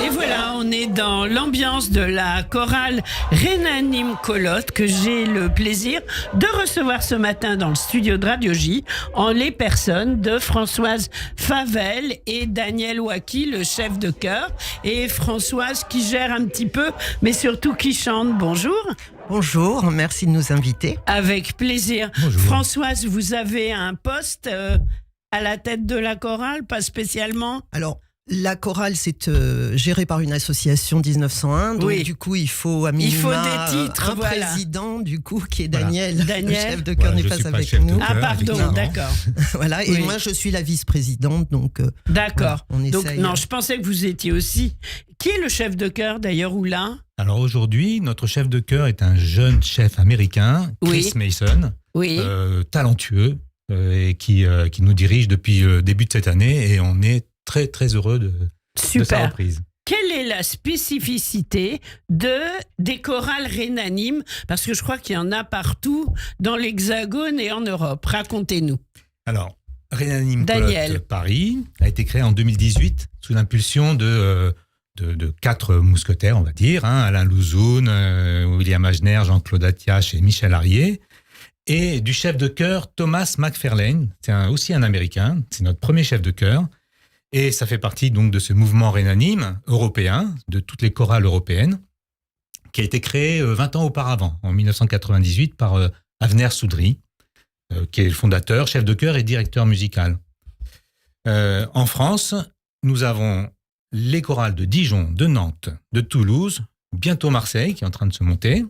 Et voilà, on est dans l'ambiance de la chorale Rhénanimes Colotte que j'ai le plaisir de recevoir ce matin dans le studio de Radio J en les personnes de Françoise Favel et Daniel Waki, le chef de chœur, et Françoise qui gère un petit peu, mais surtout qui chante. Bonjour. Bonjour, merci de nous inviter. Avec plaisir. Bonjour. Françoise, vous avez un poste à la tête de la chorale, pas spécialement? Alors, la chorale, c'est géré par une association 1901, donc Oui. du coup, il faut à minima Il faut des titres, un voilà. président, du coup, qui est Voilà. Daniel. Daniel. Le chef de chœur Voilà, n'est je pas suis pas avec chef de nous. chœur. Ah pardon, effectivement. d'accord. Voilà, et Oui. moi, je suis la vice-présidente, donc D'accord. voilà, on Donc essaye. non, je pensais que vous étiez aussi. Qui est le chef de chœur d'ailleurs ou là? Alors aujourd'hui, notre chef de chœur est un jeune chef américain, Chris Oui. Mason, Oui. talentueux et qui nous dirige depuis le début de cette année et on est très très heureux de sa Super. reprise. Quelle est la spécificité des chorales rhénanimes? Parce que je crois qu'il y en a partout dans l'Hexagone et en Europe. Racontez-nous. Alors, Rhénanimes Daniel. Colotte Paris a été créé en 2018 sous l'impulsion de 4 mousquetaires, on va dire, hein, Alain Louzoun, William Ajner, Jean-Claude Attiache et Michel Arié, et du chef de chœur Thomas McFarlane, c'est aussi un Américain, c'est notre premier chef de chœur, et ça fait partie donc de ce mouvement rhénanime européen, de toutes les chorales européennes, qui a été créé 20 ans auparavant, en 1998, par Avner Soudry, qui est le fondateur, chef de chœur et directeur musical. En France, nous avons les chorales de Dijon, de Nantes, de Toulouse, bientôt Marseille, qui est en train de se monter,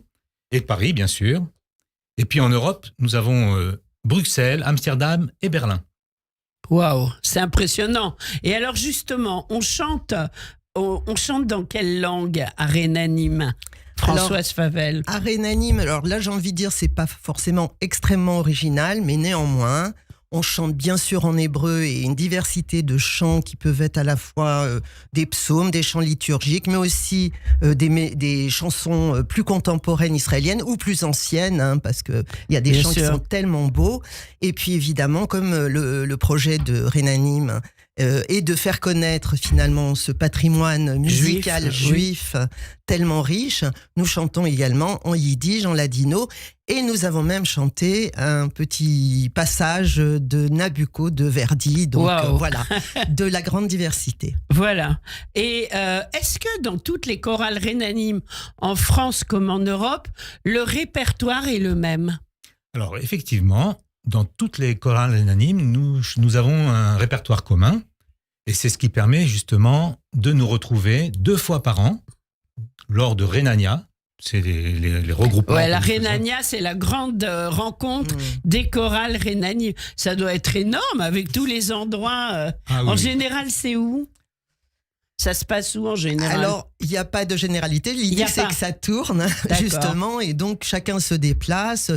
et Paris, bien sûr. Et puis en Europe, nous avons Bruxelles, Amsterdam et Berlin. Waouh, c'est impressionnant. Et alors justement, on chante dans quelle langue à Rhénanimes? Françoise Favel. À Rhénanimes, alors là, j'ai envie de dire, c'est pas forcément extrêmement original, mais néanmoins, on chante bien sûr en hébreu et une diversité de chants qui peuvent être à la fois des psaumes, des chants liturgiques, mais aussi des chansons plus contemporaines israéliennes ou plus anciennes, hein, parce que il y a des Bien chants sûr. qui sont tellement beaux. Et puis évidemment, comme le projet de Rhénanimes et de faire connaître finalement ce patrimoine musical juif tellement riche, nous chantons également en yiddish, en ladino, et nous avons même chanté un petit passage de Nabucco de Verdi, donc Wow. voilà, de la grande diversité. Voilà. Et est-ce que dans toutes les chorales rhénanimes, en France comme en Europe, le répertoire est le même? Alors effectivement, dans toutes les chorales rhénanimes, nous avons un répertoire commun. Et c'est ce qui permet justement de nous retrouver 2 fois par an lors de Rhénania. C'est les regroupements. Ouais, la que nous faisons. Rhénania, c'est la grande rencontre des chorales rhénanimes. Ça doit être énorme avec tous les endroits. Ah oui, En oui. général, c'est où? Ça se passe où en général? Alors, il n'y a pas de généralité. Il y L'idée, a c'est pas. que ça tourne, D'accord. justement, et donc chacun se déplace.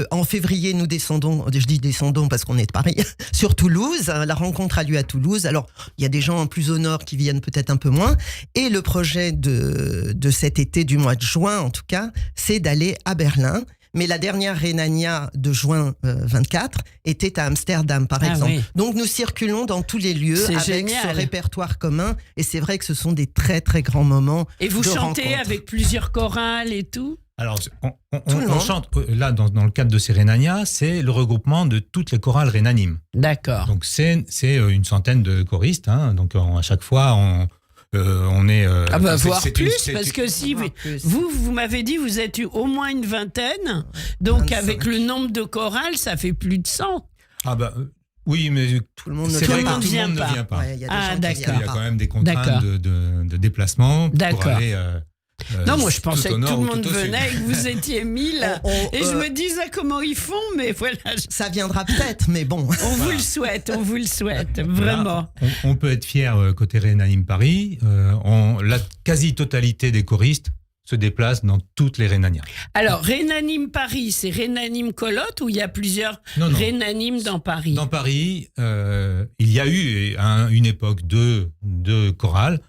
En février, nous descendons, je dis descendons parce qu'on est de Paris, sur Toulouse. La rencontre a lieu à Toulouse. Alors, il y a des gens plus au nord qui viennent peut-être un peu moins. Et le projet de cet été, du mois de juin en tout cas, c'est d'aller à Berlin. Mais la dernière Rhénania de juin 24 était à Amsterdam, par Ah exemple. oui. Donc, nous circulons dans tous les lieux C'est avec ce génial. répertoire commun. Et c'est vrai que ce sont des très, très grands moments. Et vous de chantez rencontre. avec plusieurs chorales et tout? Alors, Tout le on monde. chante, là, dans le cadre de ces Rhénania, c'est le regroupement de toutes les chorales rhénanimes. D'accord. Donc, c'est une centaine de choristes. Hein, donc, à chaque fois, on est... Ah bah, c'est- voire c'est plus, une- c'est- parce que si Voire plus. vous m'avez dit vous êtes eu au moins une vingtaine, donc 25. avec le nombre de chorales, ça fait plus de 100. Ah bah, oui, mais Tout le monde ne c'est vient vrai pas. que tout le monde vient ne vient pas. Ouais, il y a des Ah, gens qui d'accord. Il viennent y a pas. quand même des contraintes D'accord. de déplacement pour D'accord. aller... Non, moi je tout pensais au que nord tout le ou monde tout au sud. venait et que vous étiez 1000. Et je me disais comment ils font, mais voilà, Ça viendra peut-être, mais bon. on vous le souhaite, Voilà. vraiment. On peut être fier côté Rhénanimes Paris. La quasi-totalité des choristes se déplacent dans toutes les Rhénanias. Alors, Rhénanimes Paris, c'est Rhénanimes Colotte ou il y a plusieurs Non, non. Rhénanimes dans Paris? Dans Paris, il y a eu une époque de chorales.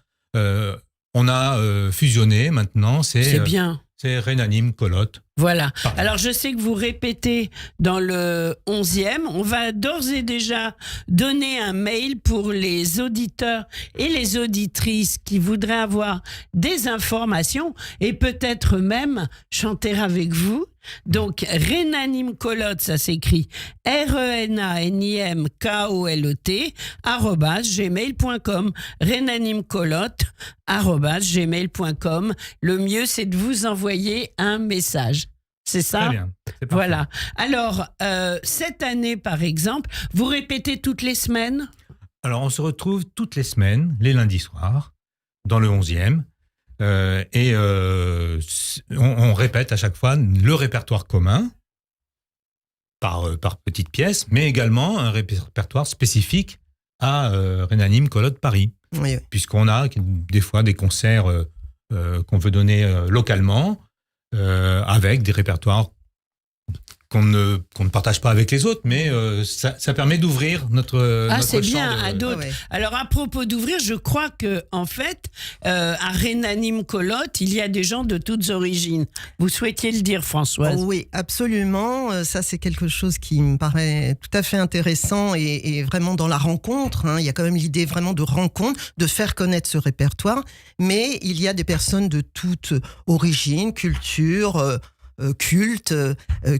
On a fusionné maintenant. C'est bien. C'est Renanim Colotte. Voilà. Pardon. Alors, je sais que vous répétez dans le 11e. On va d'ores et déjà donner un mail pour les auditeurs et les auditrices qui voudraient avoir des informations et peut-être même chanter avec vous. Donc, Renanim Colotte, ça s'écrit RENANIMKOLOT @gmail.com. Renanim Colotte @gmail.com. Le mieux, c'est de vous envoyer un message. C'est ça? Très bien. C'est parfait. Voilà. Alors, cette année, par exemple, vous répétez toutes les semaines? Alors, on se retrouve toutes les semaines, les lundis soirs, dans le 11e. On répète à chaque fois le répertoire commun par petites pièces, mais également un répertoire spécifique à Renanim Colotte Paris. Oui. Puisqu'on a des fois des concerts qu'on veut donner localement avec des répertoires qu'on ne partage pas avec les autres, mais ça permet d'ouvrir notre C'est champ bien, de- à d'autres. Ouais. Alors, à propos d'ouvrir, je crois que en fait, à Renanim Colotte, il y a des gens de toutes origines. Vous souhaitiez le dire, Françoise? Oui, absolument. Ça, c'est quelque chose qui me paraît tout à fait intéressant et vraiment dans la rencontre. Il y a quand même l'idée vraiment de rencontre, de faire connaître ce répertoire. Mais il y a des personnes de toute origine, culture, culte,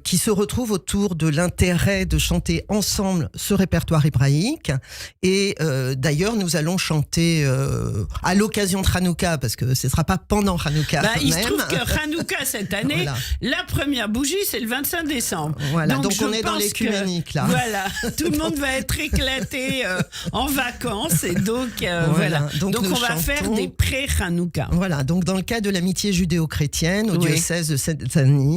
qui se retrouvent autour de l'intérêt de chanter ensemble ce répertoire hébraïque. Et d'ailleurs, nous allons chanter à l'occasion de Hanouka, parce que ce ne sera pas pendant Hanouka. Il se même. trouve que Hanouka, cette année, Voilà. la première bougie, c'est le 25 décembre. Voilà, donc je on est dans pense l'écuménique, là. Voilà, tout le monde va être éclaté en vacances. Et donc, voilà. Donc Donc nous on va faire chantons. des pré-Hanouka. Voilà, donc dans le cadre de l'amitié judéo-chrétienne au Oui. diocèse de Saint-Denis,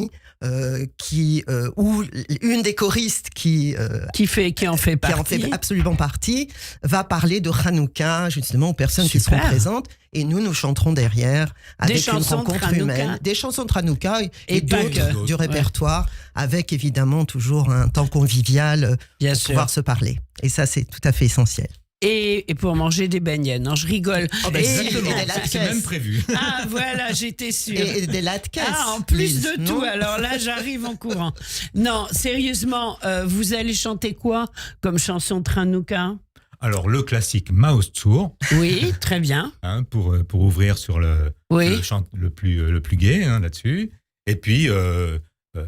où une des choristes qui Qui en fait en partie. fait absolument partie, va parler de Hanouka justement aux personnes qui Super. seront présentes. Et nous chanterons derrière avec une chansons de rencontre Hanouka. humaine, des chansons de Hanouka et pas d'autres que. du répertoire, avec évidemment toujours un temps convivial Bien pour sûr. pouvoir se parler. Et ça, c'est tout à fait essentiel. Et pour manger des beignets. Non, je rigole. Exactement, et des c'est même prévu. Ah, voilà, j'étais sûre. Et des latkes. Ah, en plus de non tout. Alors là, j'arrive en courant. Non, sérieusement, vous allez chanter quoi comme chanson de Hanouka? Alors, le classique Maoz Tzur, Oui, très bien. pour ouvrir sur le Oui. chant le plus gai là-dessus. Et puis,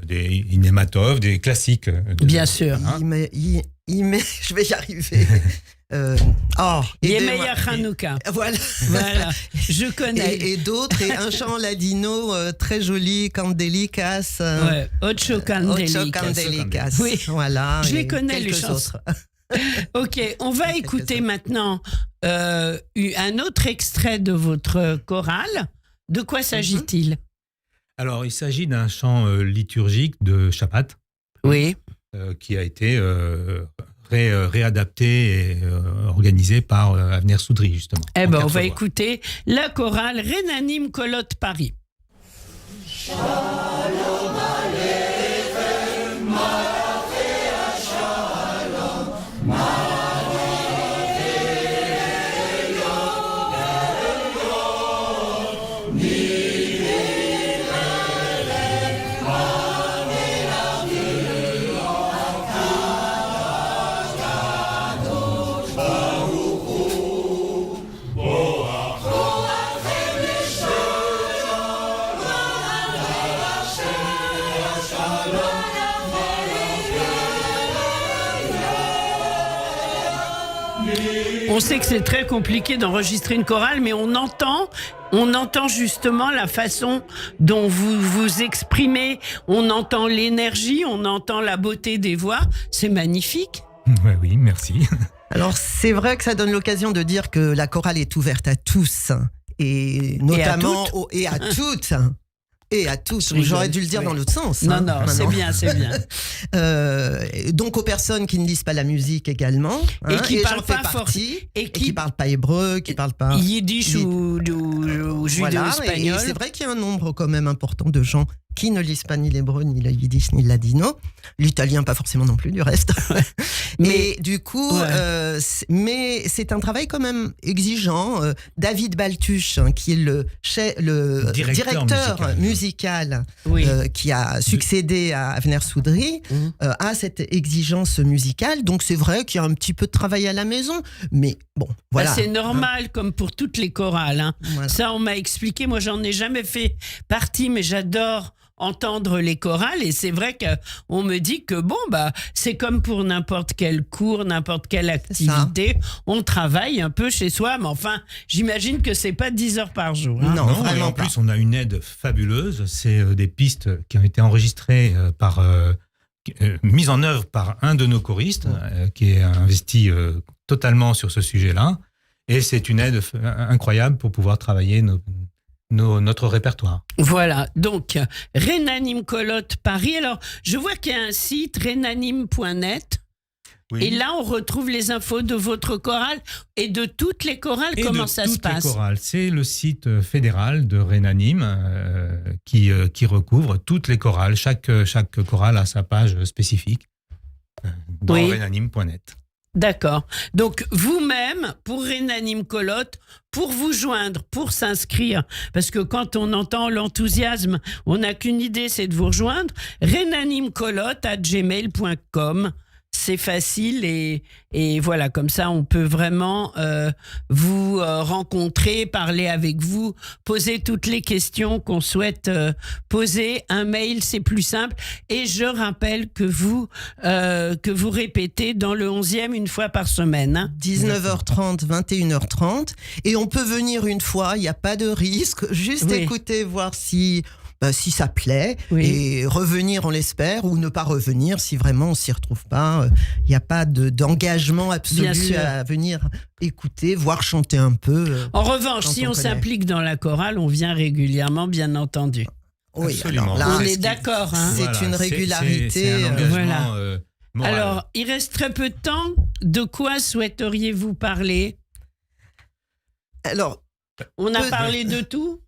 des Inematov, des classiques. Bien sûr. Je vais y arriver. Yemeya Hanouka. Voilà. Voilà, je connais. Et d'autres, et un chant ladino très joli, Candelicas. Ouais, Ocho Candelicas. Ocho Candelicas. Oui. Voilà. Je les et connais, les quelques chansons. autres. Ok, on va écouter maintenant un autre extrait de votre chorale. De quoi s'agit-il? Alors, il s'agit d'un chant liturgique de Shabbat Oui. qui a été réadapté et organisé par Avner Soudry, justement. Eh en ben, on quatre va voix. écouter la chorale Renanim Colotte Paris. On sait que c'est très compliqué d'enregistrer une chorale, mais on entend justement la façon dont vous vous exprimez, on entend l'énergie, on entend la beauté des voix. C'est magnifique. Ouais, oui, merci. Alors, c'est vrai que ça donne l'occasion de dire que la chorale est ouverte à tous. Et notamment et à toutes. Et à tous. rigole, J'aurais dû le dire oui. dans l'autre sens. Non, hein, non, c'est maintenant. bien, c'est bien. Donc aux personnes qui ne lisent pas la musique également. Et qui parlent j'en fais pas partie, et et qui- qui parlent pas hébreu, qui parlent pas. Yiddish ou Voilà, et judéo-espagnol. c'est vrai qu'il y a un nombre quand même important de gens qui ne lisent pas ni l'hébreu, ni le yiddish, ni le ladino. L'italien, pas forcément non plus, du reste. Mais du coup, mais c'est un travail quand même exigeant. David Baltuche, qui est le directeur musical qui a succédé à Avner Soudry, a cette exigence musicale. Donc c'est vrai qu'il y a un petit peu de travail à la maison, mais bon, voilà. C'est normal, comme pour toutes les chorales. Hein. Voilà. Ça, on m'a expliqué. Moi, j'en ai jamais fait partie, mais j'adore entendre les chorales, et c'est vrai qu'on me dit que c'est comme pour n'importe quel cours, n'importe quelle activité, on travaille un peu chez soi, mais enfin, j'imagine que c'est pas 10 heures par jour. Hein. Non, vraiment. Et en plus, on a une aide fabuleuse. C'est des pistes qui ont été enregistrées mises en œuvre par un de nos choristes qui est investi totalement sur ce sujet-là, et c'est une aide incroyable pour pouvoir travailler notre répertoire. Voilà, donc Renanim Colotte Paris. Alors, je vois qu'il y a un site, renanim.net. Oui. Et là, on retrouve les infos de votre chorale et de toutes les chorales. Et comment ça se passe ? Toutes les chorales. C'est le site fédéral de Renanim qui recouvre toutes les chorales. Chaque chorale a sa page spécifique dans renanim.net. D'accord. Donc, vous-même, pour Renanim Colotte, pour vous joindre, pour s'inscrire, parce que quand on entend l'enthousiasme, on n'a qu'une idée, c'est de vous rejoindre, renanimcolotte@gmail.com. C'est facile et voilà, comme ça, on peut vraiment vous rencontrer, parler avec vous, poser toutes les questions qu'on souhaite poser. Un mail, c'est plus simple. Et je rappelle que vous répétez dans le 11e une fois par semaine. Hein. 19h30, 21h30. Et on peut venir une fois, il n'y a pas de risque. Juste écouter, voir si ça plaît, et revenir, on l'espère, ou ne pas revenir si vraiment on s'y retrouve pas. Il n'y a pas d'engagement absolu à venir écouter, voire chanter un peu. En revanche, si on s'implique dans la chorale, on vient régulièrement, bien entendu. Oui, absolument. Alors là, on est d'accord. Hein. C'est une régularité. C'est un engagement moral. Alors, il reste très peu de temps. De quoi souhaiteriez-vous parler ? Alors, on a parlé de tout ?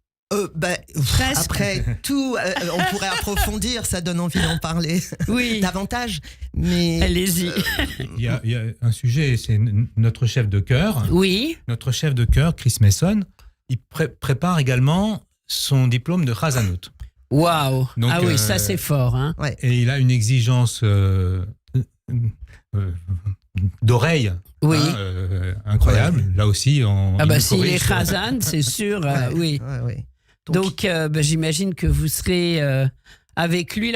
Après tout, on pourrait approfondir, ça donne envie d'en parler davantage. Mais allez-y. Il y a un sujet, c'est notre chef de chœur. Oui. Notre chef de chœur, Chris Mason, il prépare également son diplôme de Chazanout. Waouh. Ah oui, ça c'est fort. Hein. Et il a une exigence d'oreille. Oui. Incroyable. Là aussi, s'il est Chazan, c'est sûr. Oui. Donc, j'imagine que vous serez avec lui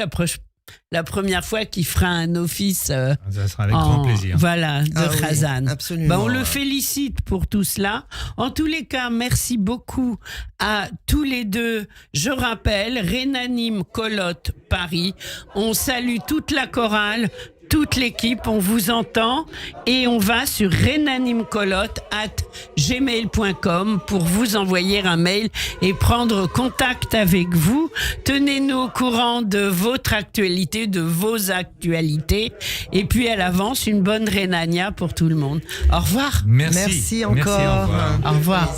la première fois qu'il fera un office. Ça sera avec grand plaisir. Voilà, de Chazan. Absolument. On le félicite pour tout cela. En tous les cas, merci beaucoup à tous les deux. Je rappelle, Renanim Colotte Paris. On salue toute la chorale, toute l'équipe, on vous entend, et on va sur renanimcolotte@gmail.com pour vous envoyer un mail et prendre contact avec vous. Tenez-nous au courant de votre actualité, de vos actualités, et puis à l'avance, une bonne Rhénania pour tout le monde. Au revoir. Merci encore. Au revoir.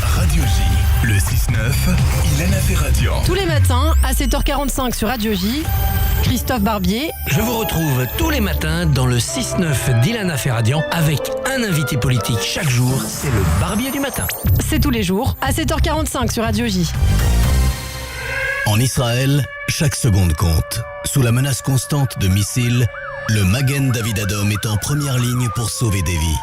Radio J, le 6-9, Ilana Ferradian. Tous les matins, à 7h45 sur Radio J, Christophe Barbier. Je vous retrouve tous les matins dans le 6-9 d'Ilana Ferradian avec un invité politique chaque jour. C'est le Barbier du matin. C'est tous les jours, à 7h45 sur Radio J. En Israël, chaque seconde compte. Sous la menace constante de missiles, le Magen David Adom est en première ligne pour sauver des vies.